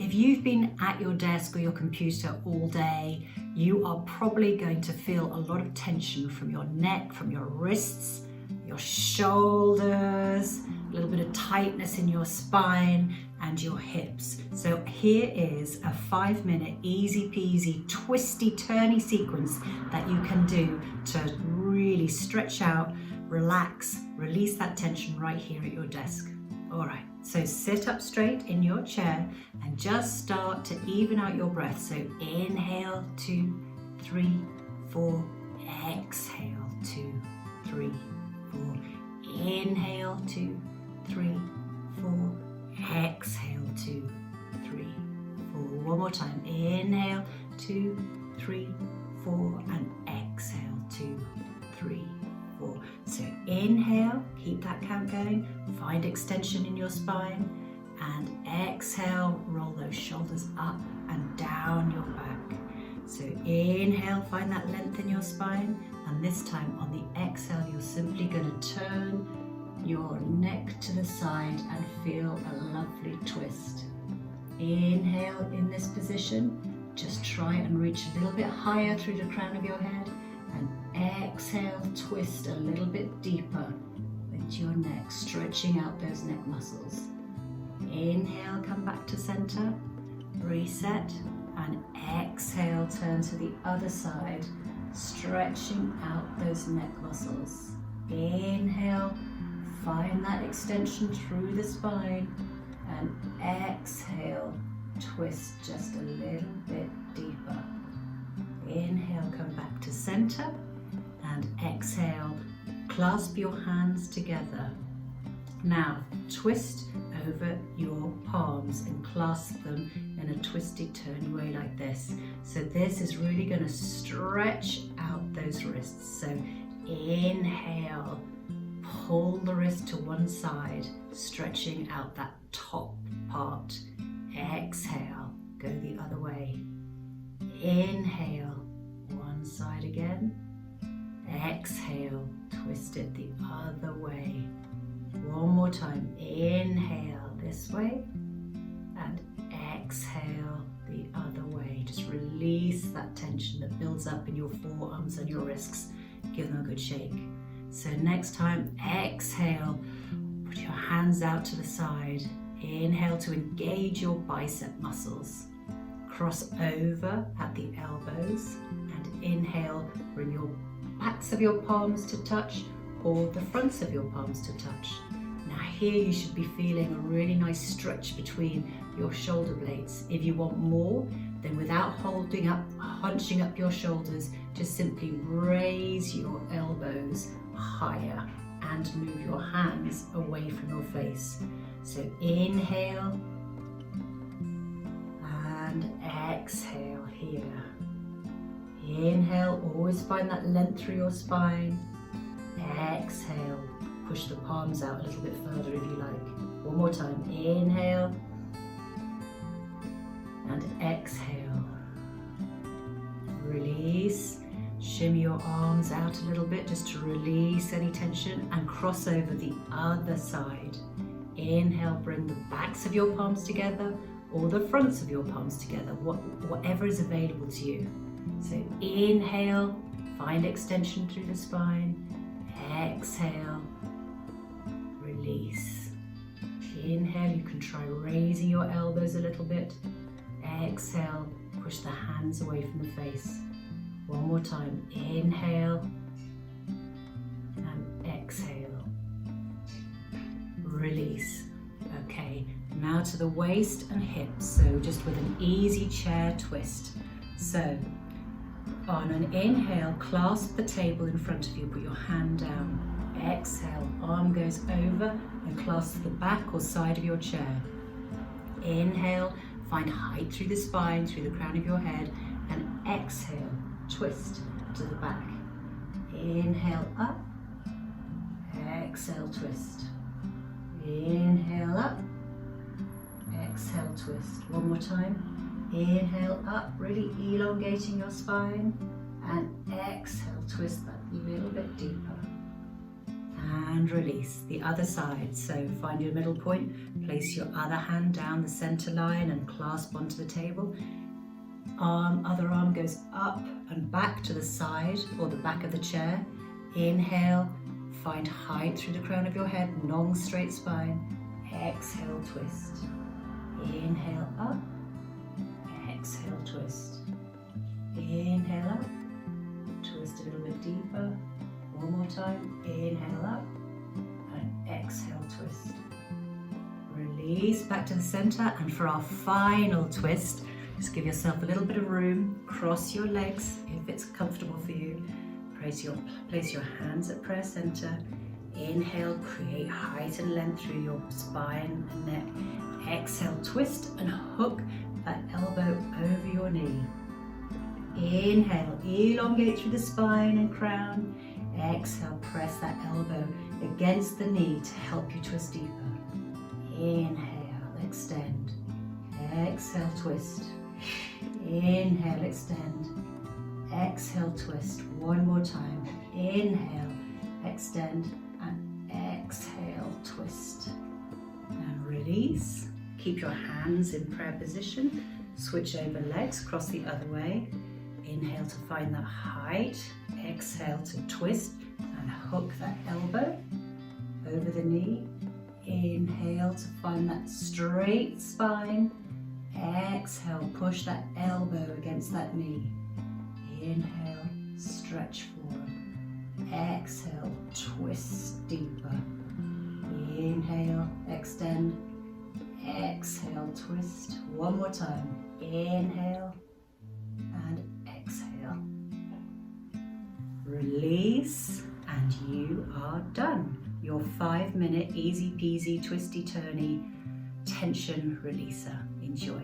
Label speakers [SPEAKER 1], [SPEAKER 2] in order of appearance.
[SPEAKER 1] if you've been at your desk or your computer all day, you are probably going to feel a lot of tension from your neck, from your wrists, your shoulders, a little bit of tightness in your spine and your hips. So here is a 5-minute easy peasy twisty turny sequence that you can do to really stretch out, relax, release that tension right here at your desk. All right, so sit up straight in your chair and just start to even out your breath. So inhale, 2, 3, 4, exhale, 2, 3, 4, inhale, 2, 3, 4, exhale, 2, 3, 4, one more time, inhale, 2, 3, 4, and exhale, 2, 3, 4. So inhale, keep that count going, find extension in your spine, and exhale, roll those shoulders up and down your back. So inhale, find that length in your spine, and this time on the exhale, you're simply going to turn your neck to the side and feel a lovely twist. Inhale in this position, just try and reach a little bit higher through the crown of your head, and exhale, twist a little bit deeper into your neck, stretching out those neck muscles. Inhale, come back to center, reset, and exhale, turn to the other side, stretching out those neck muscles. Inhale, find that extension through the spine, and exhale, twist just a little bit deeper. Inhale, come back to center, and exhale, clasp your hands together. Now, twist over your palms and clasp them in a twisty, turny way like this. So this is really going to stretch out those wrists. So inhale, pull the wrist to one side, stretching out that top part. Exhale, go the other way. Inhale, one side again. Exhale, twist it the other way. One more time. Inhale this way, and exhale the other way. Just release that tension that builds up in your forearms and your wrists. Give them a good shake. So next time, exhale, put your hands out to the side. Inhale to engage your bicep muscles. Cross over at the elbows, and inhale, bring your backs of your palms to touch or the fronts of your palms to touch. Now here you should be feeling a really nice stretch between your shoulder blades. If you want more, then without holding up, hunching up your shoulders, just simply raise your elbows higher and move your hands away from your face. So inhale and exhale here. Inhale, always find that length through your spine. Exhale, push the palms out a little bit further if you like. One more time, inhale and exhale. Release, shimmy your arms out a little bit just to release any tension, and cross over the other side. Inhale, bring the backs of your palms together or the fronts of your palms together, whatever is available to you. So inhale, find extension through the spine. Exhale, release. Inhale, you can try raising your elbows a little bit. Exhale, push the hands away from the face. One more time, inhale and exhale. Release. Okay, now to the waist and hips, so just with an easy chair twist. So on an inhale, clasp the table in front of you, put your hand down. Exhale, arm goes over and clasp the back or side of your chair. Inhale, find height through the spine, through the crown of your head, and exhale, twist to the back. Inhale up, exhale, twist. Inhale up, exhale, twist. One more time. Inhale up, really elongating your spine, and exhale, twist that a little bit deeper. And and release. The other side, so find your middle point, place your other hand down the center line and clasp onto the table. Other arm goes up and back to the side or the back of the chair. Inhale, find height through the crown of your head, long straight spine. Exhale, twist. Inhale up, exhale, twist. Inhale up, twist a little bit deeper. One more time, inhale up and exhale, twist. Release back to the center, and for our final twist, just give yourself a little bit of room, cross your legs if it's comfortable for you. Place your hands at prayer center. Inhale, create height and length through your spine and neck. Exhale, twist and hook that elbow over your knee. Inhale, elongate through the spine and crown. Exhale, press that elbow against the knee to help you twist deeper. Inhale, extend. Exhale, twist. Inhale, extend. Exhale, twist. One more time. Inhale, extend, and exhale, twist. And release. Keep your hands in prayer position. Switch over legs, cross the other way. Inhale to find that height. Exhale to twist and hook that elbow over the knee. Inhale to find that straight spine. Exhale, push that elbow against that knee. Inhale, stretch forward. Exhale, twist deeper. Inhale, extend. Exhale, twist. One more time. Inhale and exhale. Release, and you are done. Your 5-minute easy peasy twisty turny tension releaser. Enjoy.